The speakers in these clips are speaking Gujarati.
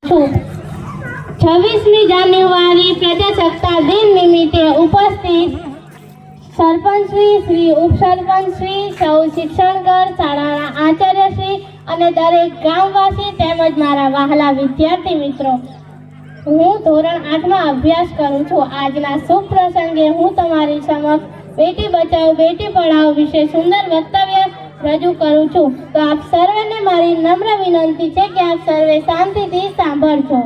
26મી જાન્યુઆરી પ્રજાસત્તાક દિન નિમિત્તે ઉપસ્થિત સરપંચશ્રી, શ્રી ઉપસરપંચશ્રી, સૌ શિક્ષણગણ, શાળાના આચાર્યશ્રી અને દરેક ગામવાસી તેમજ મારા વહાલા વિદ્યાર્થી મિત્રો, હું ધોરણ 8માં અભ્યાસ કરું છું. આજના શુભ પ્રસંગે હું તમારી સમક્ષ બેટી બચાવો બેટી પઢાઓ વિશે સુંદર વક્તવ્ય રજૂ કરું છું. તો આપ સર્વેને મારી નમ્ર વિનંતી છે કે આપ સર્વે શાંતિથી સાંભળજો.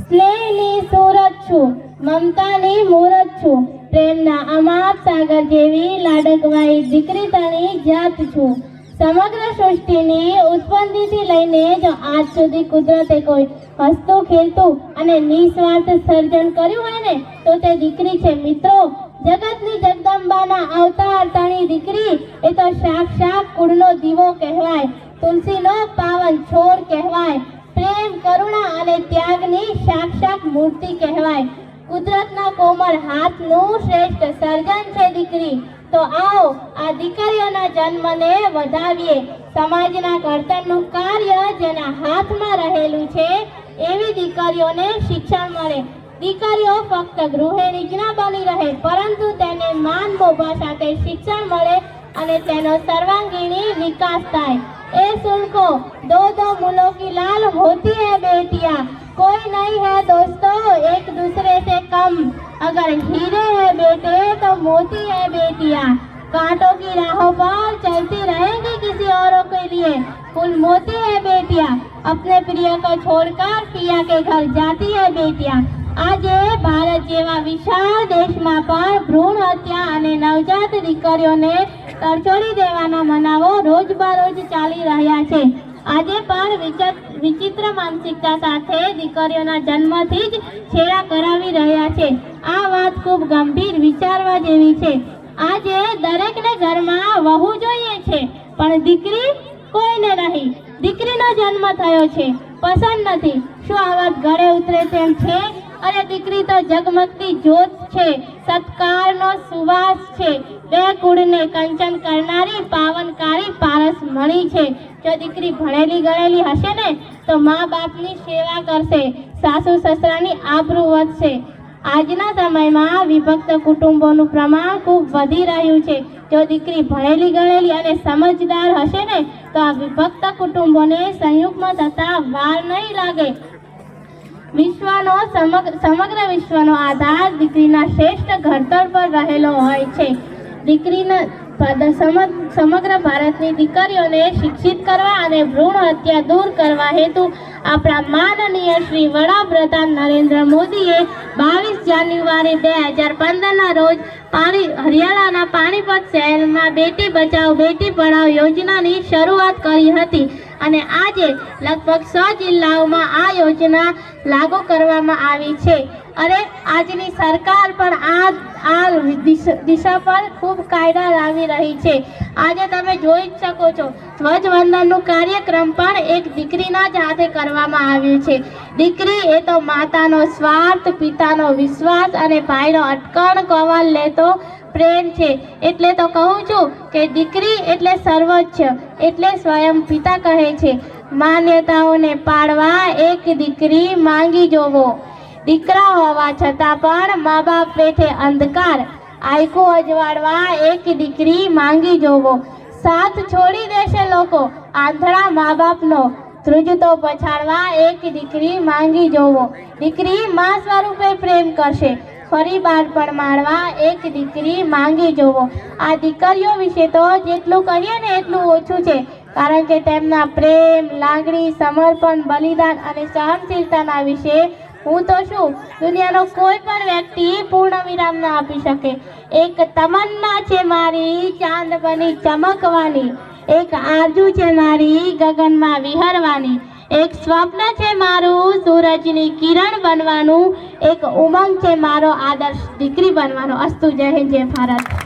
સ્નેહની સુરત છું, મમતાની મૂરત છું, પ્રેમના અમાપ સાગર જેવી લાડકવાઈ દીકરી તણી જાત છું. સમગ્ર સૃષ્ટિની ઉત્પત્તિથી લઈને જો આજ સુધી કુદરતે કોઈ હસતું ખેલતું અને નિસ્વાર્થ સર્જન કર્યું હોય ને તો તે દીકરી છે. મિત્રો, જગતની જગદંબાના અવતાર તણી દીકરી એ તો સાક્ષાત કુળનો દીવો કહેવાય, તુલસીનો પાવન છોડ કહેવાય, પ્રેમ, કરુણા અને ત્યાગની સાક્ષાત મૂર્તિ કહેવાય. કુદરતના કોમળ હાથનું શ્રેષ્ઠ સર્જન છે દીકરી. તો આવો આ દીકરીઓના જન્મને વધાવીએ. સમાજના ઘડતરનું કાર્ય જેના હાથમાં રહેલું છે એવી દીકરીઓને શિક્ષણ મળે. દીકરીઓ ફક્ત ગૃહિણી જ ના બની રહે, પરંતુ તેને માન મોભા સાથે શિક્ષણ મળે અને તેનો સર્વાંગીણી વિકાસ થાય. ए सुनको, दो दो मुलों की लाल होती है बेटियां, कोई नहीं है दोस्तों एक दूसरे से कम. अगर हीरे है बेटे तो मोती है बेटियां, कांटों की राहों पर चलती रहेंगी किसी औरों के लिए. फूल मोती है बेटियां, अपने प्रिय को छोड़कर पिया के घर जाती है बेटियां. આજે ભારત જેવા વિશાળ દેશમાં પણ ભ્રૂણ હત્યા અને નવજાત દીકરીઓને તરછોડી દેવાના બનાવો રોજબરોજ ચાલી રહ્યા છે. આજે પણ વિચિત્ર માનસિકતા સાથે દીકરીઓના જન્મથી જ છેડા કરાવી રહ્યા છે. આ વાત ખૂબ ગંભીર વિચારવા જેવી છે. આજે દરેકને ઘરમાં વહુ જોઈએ છે, પણ દીકરી કોઈને નહીં. દીકરીનો જન્મ થયો છે, પસંદ નથી. શું આ વાત ગળે ઉતરે તેમ છે? અને દીકરી તો જગમગતી જ્યોત છે, સત્કારનો સુવાસ છે, બે કુળને કંચન કરનારી પાવનકારી પારસ મણી છે. જો દીકરી ભણેલી ગણેલી હશે ને તો મા બાપની સેવા કરશે, સાસુ સસરાની આબરૂ વધશે. આજના સમયમાં વિભક્ત કુટુંબોનું પ્રમાણ ખૂબ વધી રહ્યું છે. જો દીકરી ભણેલી ગણેલી અને સમજદાર હશે ને તો આ વિભક્ત કુટુંબોને સંયુક્ત થતા વાર નહીં લાગે. સમગ્ર વિશ્વનો આધાર દીકરીના શ્રેષ્ઠ ઘડતર પર રહેલો હોય છે. દીકરીના સમગ્ર ભારતની દીકરીઓને શિક્ષિત કરવા અને ભ્રૂણ હત્યા દૂર કરવા હેતુ આપણા માનનીય શ્રી વડાપ્રધાન નરેન્દ્ર મોદીએ 22 જાન્યુઆરી 2015ના રોજ હરિયાણાના પાણીપત શહેરમાં બેટી બચાવો બેટી પઢાઓ યોજનાની શરૂઆત કરી હતી અને આજે લગભગ 100 જિલ્લાઓમાં આ યોજના લાગુ કરવામાં આવી છે. અને આજની સરકાર પણ આ દિશા પર ખૂબ કાયદા લાવી રહી છે. આજે તમે જોઈ જ શકો છો, ધ્વજવંદનનું કાર્યક્રમ પણ એક દીકરીના જ હાથે કરવામાં આવ્યું છે. દીકરી એ તો માતાનો સ્વાર્થ, પિતાનો વિશ્વાસ અને ભાઈનો અટકણ કવલ લેતો પ્રેમ છે. એટલે તો કહું છું કે દીકરી એટલે સર્વોચ્ચ, એટલે સ્વયં પિતા કહે છે, માન્યતાઓને પાડવા એક દીકરી માંગી જોવો. દીકરા હોવા છતાં પણ મા બાપ પેઠે અંધકાર, આયખું અજવાળવા એક દીકરી માંગી જોવો. સાથ છોડી દેશે લોકો આંધળા મા બાપનો, ધ્રુજતો પછાડવા એક દીકરી માંગી જોવો. દીકરી મા સ્વરૂપે પ્રેમ કરશે, ફરી બાળપણ માણવા એક દીકરી માંગી જોવો. આ દીકરીઓ વિશે તો જેટલું કહીએ ને એટલું ઓછું છે, કારણ કે તેમના પ્રેમ, લાગણી, સમર્પણ, બલિદાન અને સહનશીલતાના વિશે હું તો શું દુનિયાનો કોઈ પણ વ્યક્તિ પૂર્ણ વિરામ ન આપી શકે. એક તમન્ના છે મારી ચાંદ બની ચમકવાની, એક આરજુ છે મારી ગગનમાં વિહરવાની, એક સ્વપ્ન છે મારું સૂરજની કિરણ બનવાનું, એક ઉમંગ છે મારો આદર્શ દીકરી બનવાનો. અસ્તુ. જય હિન્દ, જય ભારત.